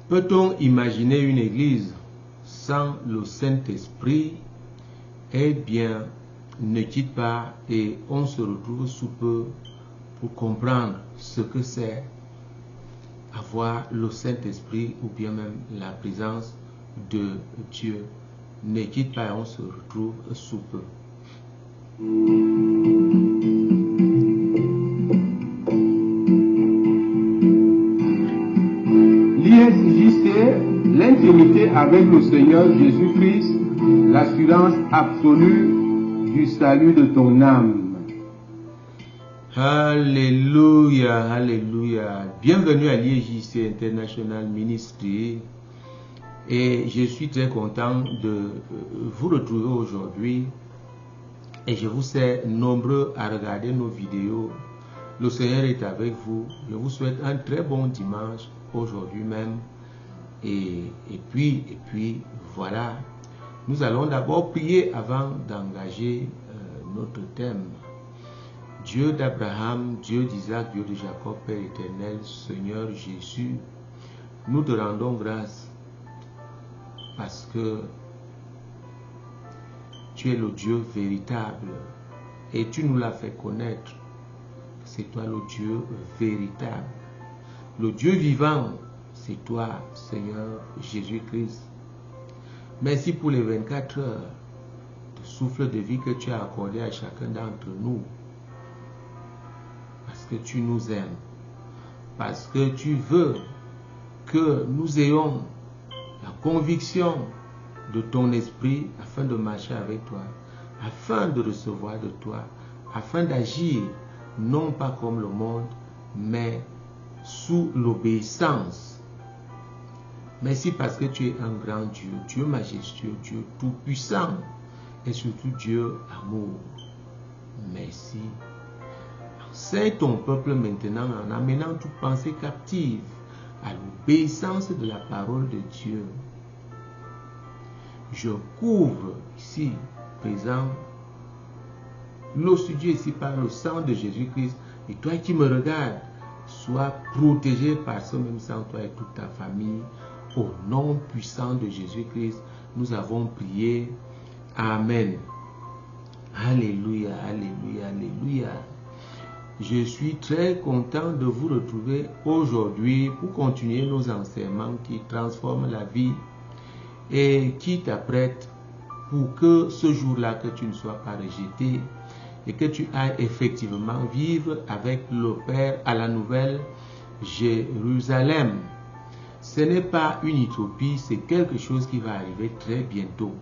Peut-on imaginer une église sans le Saint-Esprit? Eh bien, ne quitte pas et on se retrouve sous peu pour comprendre ce que c'est avoir le Saint-Esprit ou bien même la présence de Dieu. Ne quitte pas et on se retrouve sous peu. L'ISJC, l'intimité avec le Seigneur Jésus-Christ, l'assurance absolue du salut de ton âme. Alléluia, alléluia. Bienvenue à l'ISJC International Ministry. Et je suis très content de vous retrouver aujourd'hui. Et je vous sais nombreux à regarder nos vidéos. Le Seigneur est avec vous. Je vous souhaite un très bon dimanche aujourd'hui même. Et puis, voilà. Nous allons d'abord prier avant d'engager notre thème. Dieu d'Abraham, Dieu d'Isaac, Dieu de Jacob, Père éternel, Seigneur Jésus, nous te rendons grâce parce que tu es le Dieu véritable et tu nous l'as fait connaître. C'est toi le Dieu véritable. Le Dieu vivant, c'est toi, Seigneur Jésus-Christ. Merci pour les 24 heures de souffle de vie que tu as accordé à chacun d'entre nous. Parce que tu nous aimes. Parce que tu veux que nous ayons la conviction de ton esprit afin de marcher avec toi, afin de recevoir de toi, afin d'agir non pas comme le monde, mais sous l'obéissance. Merci parce que tu es un grand Dieu, Dieu majestueux, Dieu tout-puissant et surtout Dieu amour. Merci. Enseigne ton peuple maintenant en amenant toute pensée captive à l'obéissance de la parole de Dieu. Je couvre ici, présent, le studio ici par le sang de Jésus-Christ. Et toi qui me regardes, sois protégé par ce même sang, toi et toute ta famille. Au nom puissant de Jésus-Christ, nous avons prié. Amen. Alléluia, alléluia, alléluia. Je suis très content de vous retrouver aujourd'hui pour continuer nos enseignements qui transforment la vie et qui t'apprêtent pour que ce jour-là, que tu ne sois pas rejeté et que tu ailles effectivement vivre avec le Père à la nouvelle Jérusalem. Ce n'est pas une utopie, c'est quelque chose qui va arriver très bientôt.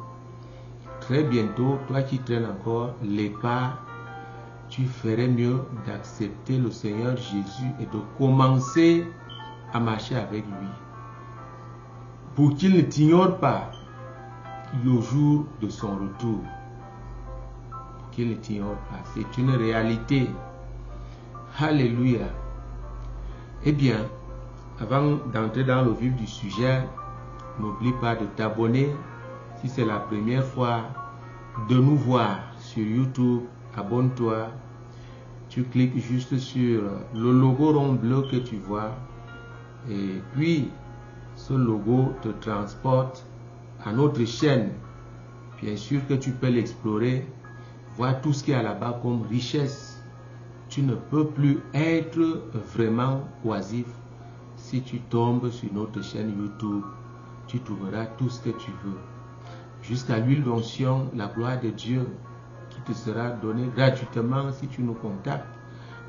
Très bientôt, toi qui traînes encore les pas, tu ferais mieux d'accepter le Seigneur Jésus et de commencer à marcher avec lui. Pour qu'il ne t'ignore pas le jour de son retour. Pour qu'il ne t'ignore pas. C'est une réalité. Alléluia. Eh bien, avant d'entrer dans le vif du sujet, n'oublie pas de t'abonner. Si c'est la première fois de nous voir sur YouTube, abonne-toi. Tu cliques juste sur le logo rond bleu que tu vois. Et puis, ce logo te transporte à notre chaîne. Bien sûr que tu peux l'explorer, voir tout ce qu'il y a là-bas comme richesse. Tu ne peux plus être vraiment oisif. Si tu tombes sur notre chaîne YouTube, tu trouveras tout ce que tu veux. Jusqu'à l'huile d'onction, la gloire de Dieu qui te sera donnée gratuitement si tu nous contactes.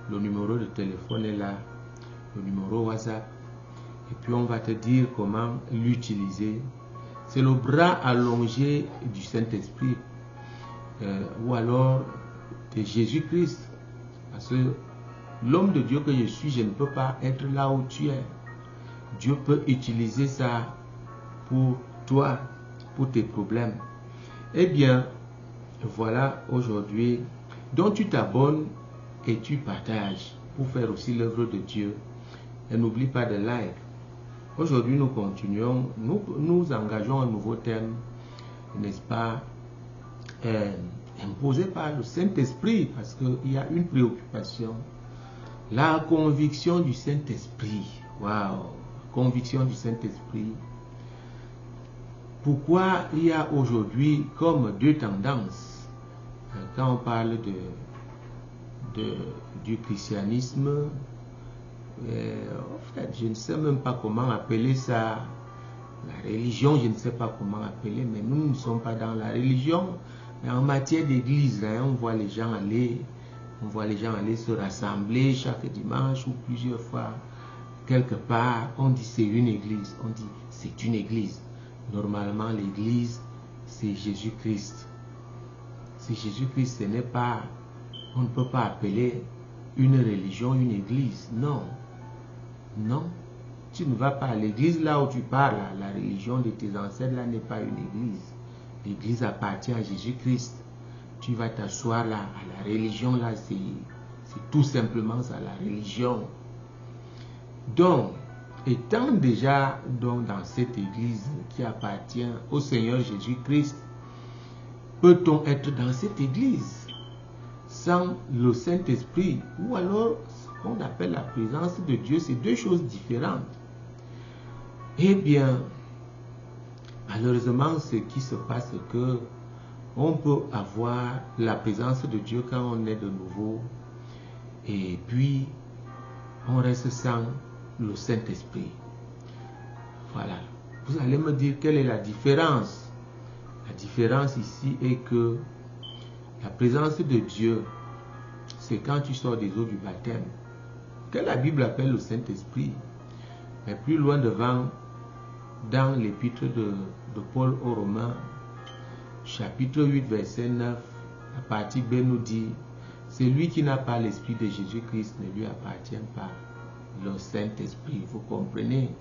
Le numéro de téléphone est là, le numéro WhatsApp. Et puis on va te dire comment l'utiliser. C'est le bras allongé du Saint-Esprit ou alors de Jésus-Christ. Parce que l'homme de Dieu que je suis, je ne peux pas être là où tu es. Dieu peut utiliser ça pour toi, pour tes problèmes. Eh bien, voilà aujourd'hui. Donc tu t'abonnes et tu partages pour faire aussi l'œuvre de Dieu. Et n'oublie pas de like. Aujourd'hui, nous continuons, nous engageons un nouveau thème, n'est-ce pas, imposé par le Saint-Esprit, parce qu'il y a une préoccupation. La conviction du Saint-Esprit. Waouh! conviction du Saint-Esprit. Pourquoi il y a aujourd'hui comme deux tendances quand on parle du christianisme? En fait, je ne sais même pas comment appeler ça. La religion, je ne sais pas comment appeler, mais nous ne sommes pas dans la religion. Mais en matière d'église, on voit les gens aller se rassembler chaque dimanche ou plusieurs fois quelque part. On dit c'est une église, on dit c'est une église. Normalement, l'église, c'est Jésus-Christ. C'est Jésus-Christ, ce n'est pas, on ne peut pas appeler une religion une église. Non, non. Tu ne vas pas à l'église là où tu parles, la religion de tes ancêtres là n'est pas une église. L'église appartient à Jésus-Christ. Tu vas t'asseoir là, à la religion là, c'est tout simplement ça, la religion. Donc, étant déjà dans cette église qui appartient au Seigneur Jésus-Christ, peut-on être dans cette église sans le Saint-Esprit ou alors ce qu'on appelle la présence de Dieu? C'est deux choses différentes. Eh bien, malheureusement, ce qui se passe, c'est que on peut avoir la présence de Dieu quand on est de nouveau et puis on reste sans le Saint-Esprit. Voilà. Vous allez me dire quelle est la différence. La différence ici est que la présence de Dieu, c'est quand tu sors des eaux du baptême, que la Bible appelle le Saint-Esprit. Mais plus loin devant, dans l'épître de Paul aux Romains, chapitre 8, verset 9, la partie B nous dit, celui qui n'a pas l'Esprit de Jésus-Christ ne lui appartient pas. Le Saint-Esprit, vous comprenez?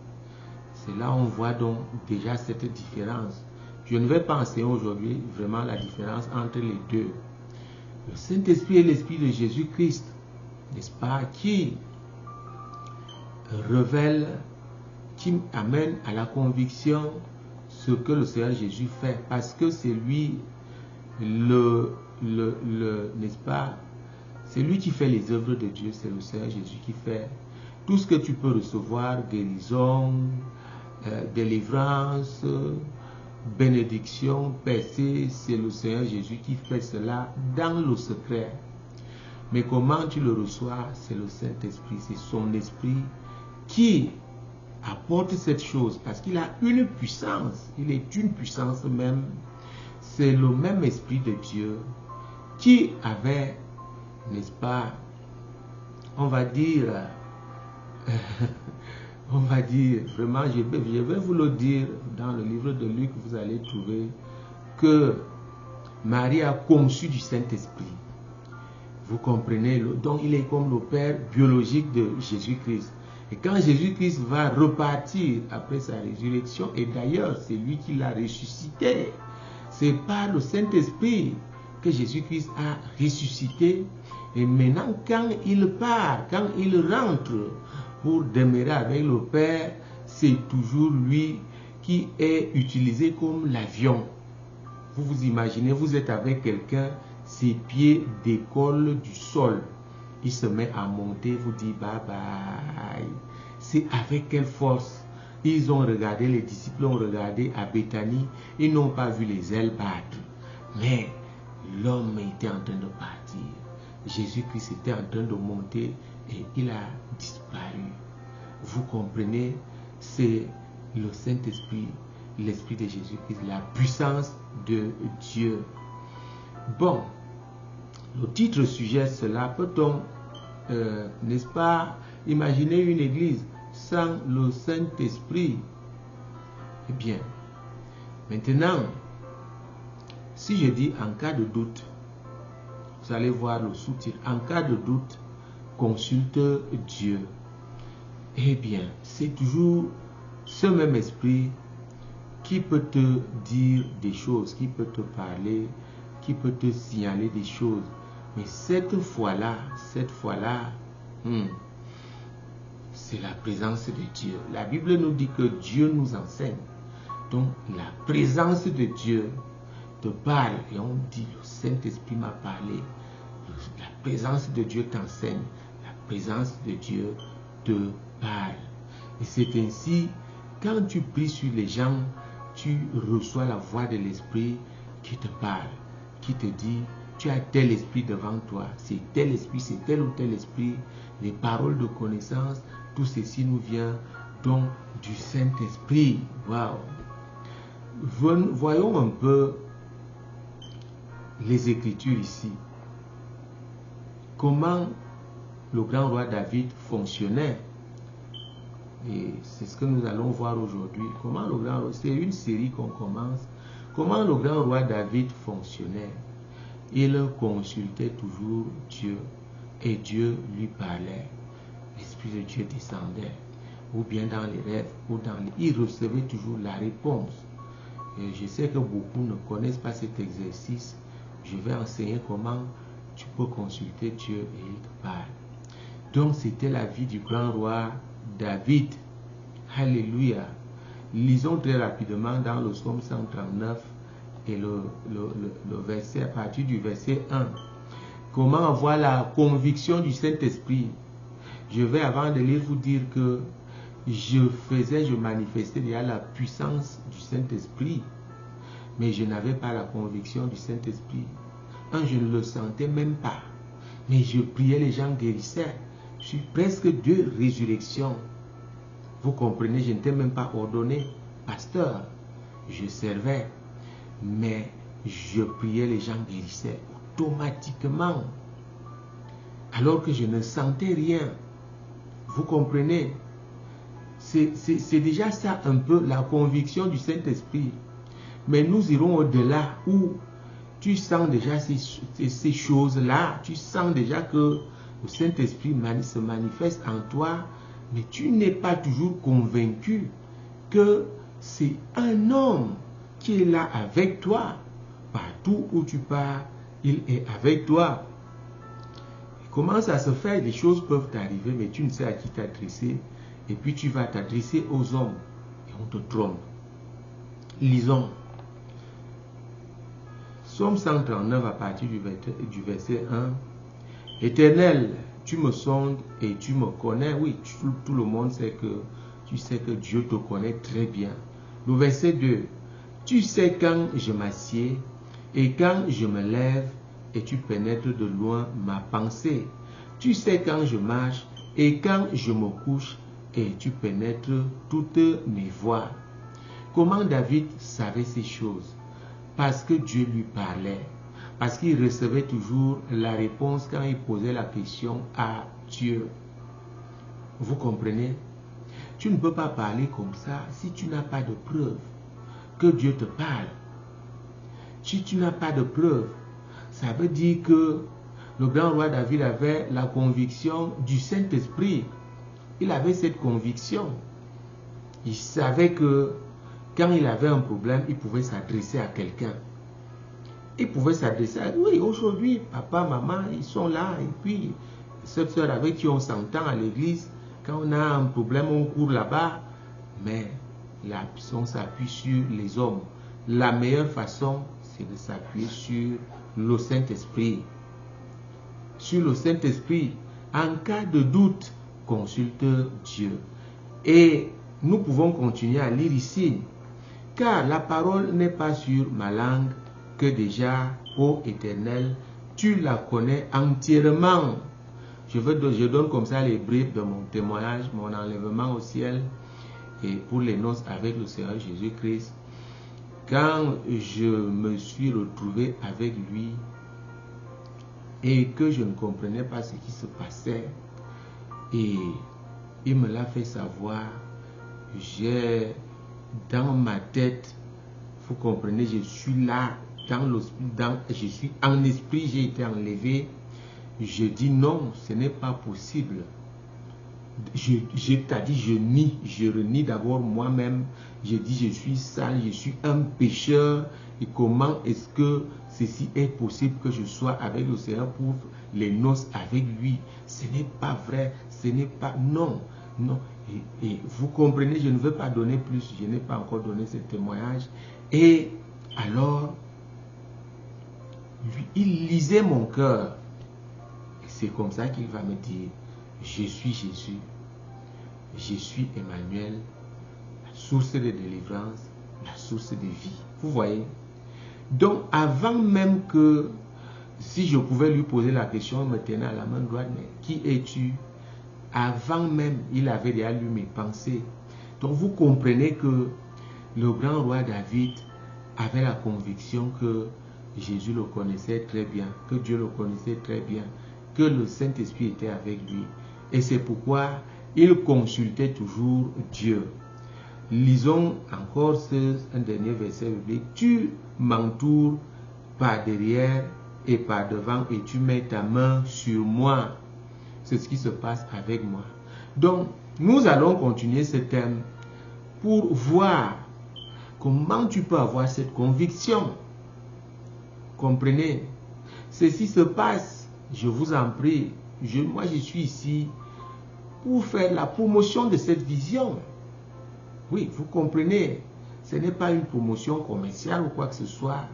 C'est là où on voit donc déjà cette différence. Je ne vais pas enseigner aujourd'hui vraiment la différence entre les deux. Le Saint-Esprit est l'Esprit de Jésus-Christ, n'est-ce pas, qui révèle, qui amène à la conviction ce que le Seigneur Jésus fait, parce que c'est lui n'est-ce pas, c'est lui qui fait les œuvres de Dieu, c'est le Seigneur Jésus qui fait tout ce que tu peux recevoir, guérison, délivrance, bénédiction, percée, c'est le Seigneur Jésus qui fait cela dans le secret. Mais comment tu le reçois? C'est le Saint-Esprit, c'est son esprit qui apporte cette chose, parce qu'il a une puissance, il est une puissance même. C'est le même esprit de Dieu qui avait, n'est-ce pas, on va dire vraiment, je vais vous le dire, dans le livre de Luc, vous allez trouver que Marie a conçu du Saint-Esprit. Vous comprenez? Donc il est comme le père biologique de Jésus-Christ. Et quand Jésus-Christ va repartir après sa résurrection, et d'ailleurs c'est lui qui l'a ressuscité, c'est par le Saint-Esprit que Jésus-Christ a ressuscité. Et maintenant quand il part, quand il rentre pour demeurer avec le Père, c'est toujours lui qui est utilisé comme l'avion. Vous vous imaginez, vous êtes avec quelqu'un, ses pieds décollent du sol. Il se met à monter, vous dit bye bye. C'est avec quelle force? Ils ont regardé, les disciples ont regardé à Béthanie, ils n'ont pas vu les ailes battre. Mais l'homme était en train de partir. Jésus-Christ était en train de monter et il a disparu. Vous comprenez? C'est le Saint-Esprit, l'Esprit de Jésus-Christ, la puissance de Dieu. Bon, le titre suggère cela. Peut-on, n'est-ce pas, imaginer une église sans le Saint-Esprit? Eh bien, maintenant, si je dis en cas de doute, vous allez voir le sous-titre, en cas de doute, consulte Dieu. Eh bien, c'est toujours ce même esprit qui peut te dire des choses, qui peut te parler, qui peut te signaler des choses. Mais cette fois-là, c'est la présence de Dieu. La Bible nous dit que Dieu nous enseigne. Donc, la présence de Dieu te parle et on dit, le Saint-Esprit m'a parlé. La présence de Dieu t'enseigne. La présence de Dieu te parle. Et c'est ainsi, quand tu pries sur les gens, tu reçois la voix de l'Esprit qui te parle, qui te dit, tu as tel esprit devant toi, c'est tel esprit, c'est tel ou tel esprit, les paroles de connaissance, tout ceci nous vient donc du Saint-Esprit. Waouh! Voyons un peu les Écritures ici. Comment le grand roi David fonctionnait. Et c'est ce que nous allons voir aujourd'hui. Comment le grand roi, c'est une série qu'on commence. Comment le grand roi David fonctionnait. Il consultait toujours Dieu et Dieu lui parlait. L'Esprit de Dieu descendait, ou bien dans les rêves, ou dans les... Il recevait toujours la réponse. Et je sais que beaucoup ne connaissent pas cet exercice. Je vais enseigner comment tu peux consulter Dieu et il te parle. Donc c'était la vie du grand roi David. Alléluia. Lisons très rapidement dans le psaume 139 et le verset, à partir du verset 1. Comment avoir la conviction du Saint-Esprit. Je vais avant de lire vous dire que je manifestais déjà la puissance du Saint-Esprit, mais je n'avais pas la conviction du Saint-Esprit. Je ne le sentais même pas, mais je priais, les gens guérissaient. Je suis presque 2 résurrections. Vous comprenez, je n'étais même pas ordonné pasteur. Je servais, mais je priais, les gens guérissaient automatiquement, alors que je ne sentais rien. Vous comprenez? C'est déjà ça un peu la conviction du Saint-Esprit. Mais nous irons au-delà où tu sens déjà ces choses-là. Tu sens déjà que le Saint-Esprit se manifeste en toi, mais tu n'es pas toujours convaincu que c'est un homme qui est là avec toi. Partout où tu pars, il est avec toi. Et comment ça se fait? Les choses peuvent t'arriver, mais tu ne sais à qui t'adresser. Et puis tu vas t'adresser aux hommes et on te trompe. Lisons. Psaume 139 à partir du verset 1. Éternel, tu me sondes et tu me connais. Oui, tout le monde sait que tu sais que Dieu te connaît très bien. Le verset 2. Tu sais quand je m'assieds et quand je me lève et tu pénètres de loin ma pensée. Tu sais quand je marche et quand je me couche et tu pénètres toutes mes voies. Comment David savait ces choses? Parce que Dieu lui parlait. Parce qu'il recevait toujours la réponse quand il posait la question à Dieu. Vous comprenez? Tu ne peux pas parler comme ça si tu n'as pas de preuve que Dieu te parle. Si tu n'as pas de preuve, ça veut dire que le grand roi David avait la conviction du Saint-Esprit. Il avait cette conviction. Il savait que quand il avait un problème, il pouvait s'adresser à quelqu'un. Il pouvait s'adresser à... Oui, aujourd'hui, papa, maman, ils sont là. Et puis, cette soeur avec qui on s'entend à l'église, quand on a un problème, on court là-bas. Mais on s'appuie sur les hommes. La meilleure façon, c'est de s'appuyer sur le Saint-Esprit. Sur le Saint-Esprit. En cas de doute, consulte Dieu. Et nous pouvons continuer à lire ici. Car la parole n'est pas sur ma langue, que déjà, ô Éternel, tu la connais entièrement. Je donne comme ça les bribes de mon témoignage, mon enlèvement au ciel et pour les noces avec le Seigneur Jésus-Christ. Quand je me suis retrouvé avec lui et que je ne comprenais pas ce qui se passait, et il me l'a fait savoir, dans ma tête, vous comprenez, je suis là, je suis en esprit, j'ai été enlevé. Je dis non, ce n'est pas possible. Je renie d'abord moi-même. Je dis je suis sale, je suis un pécheur. Et comment est-ce que ceci est possible que je sois avec le Seigneur pour les noces avec lui? Ce n'est pas vrai, ce n'est pas... Non, non. Et vous comprenez, je ne veux pas donner plus, je n'ai pas encore donné ce témoignage. Et alors, il lisait mon cœur. Et c'est comme ça qu'il va me dire, je suis Jésus. je suis Emmanuel, la source de délivrance, la source de vie. Vous voyez? Donc, avant même que, si je pouvais lui poser la question, il me tenait à la main droite, mais qui es-tu? Avant même, il avait déjà lu mes pensées. Donc, vous comprenez que le grand roi David avait la conviction que Jésus le connaissait très bien, que Dieu le connaissait très bien, que le Saint-Esprit était avec lui. Et c'est pourquoi il consultait toujours Dieu. Lisons encore un dernier verset biblique. Tu m'entoures par derrière et par devant et tu mets ta main sur moi. C'est ce qui se passe avec moi. Donc, nous allons continuer ce thème pour voir comment tu peux avoir cette conviction. Comprenez? Ceci se passe, je vous en prie. Moi, je suis ici pour faire la promotion de cette vision. Oui, vous comprenez, ce n'est pas une promotion commerciale ou quoi que ce soit.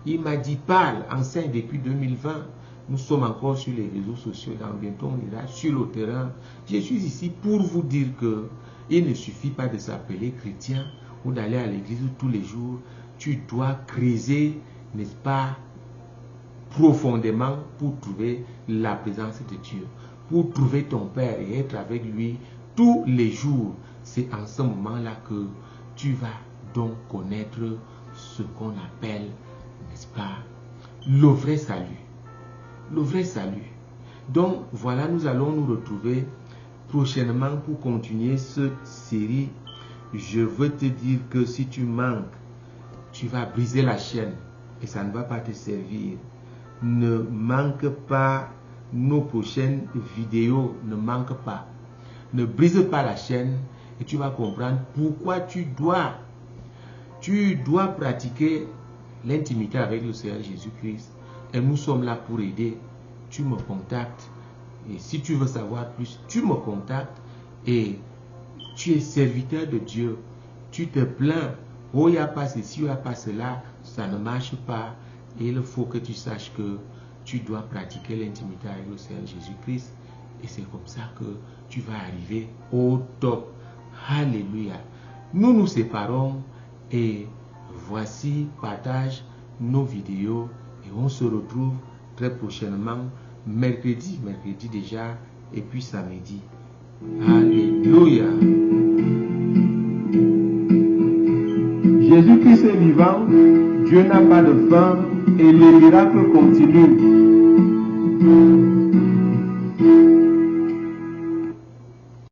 Il m'a dit, parle, enseigne depuis 2020. Nous sommes encore sur les réseaux sociaux. Dans bientôt, on ira sur le terrain. Je suis ici pour vous dire que il ne suffit pas de s'appeler chrétien ou d'aller à l'église tous les jours. Tu dois creuser, n'est-ce pas, profondément pour trouver la présence de Dieu, pour trouver ton Père et être avec lui tous les jours. C'est en ce moment-là que tu vas donc connaître ce qu'on appelle, n'est-ce pas, le vrai salut. Le vrai salut. Donc voilà, nous allons nous retrouver prochainement pour continuer cette série. Je veux te dire que si tu manques, tu vas briser la chaîne et ça ne va pas te servir. Ne manque pas nos prochaines vidéos, ne manque pas. Ne brise pas la chaîne et tu vas comprendre pourquoi tu dois pratiquer l'intimité avec le Seigneur Jésus-Christ. Et nous sommes là pour aider. Tu me contactes. Et si tu veux savoir plus, tu me contactes. Et tu es serviteur de Dieu. Tu te plains. Oh, il n'y a pas ceci, il n'y a pas cela. Ça ne marche pas. Et il faut que tu saches que tu dois pratiquer l'intimité avec le Seigneur Jésus-Christ. Et c'est comme ça que tu vas arriver au top. Alléluia. Nous nous séparons. Et voici, partage nos vidéos. Et on se retrouve très prochainement, mercredi déjà, et puis samedi. Alléluia. Jésus-Christ est vivant, Dieu n'a pas de fin et les miracles continuent.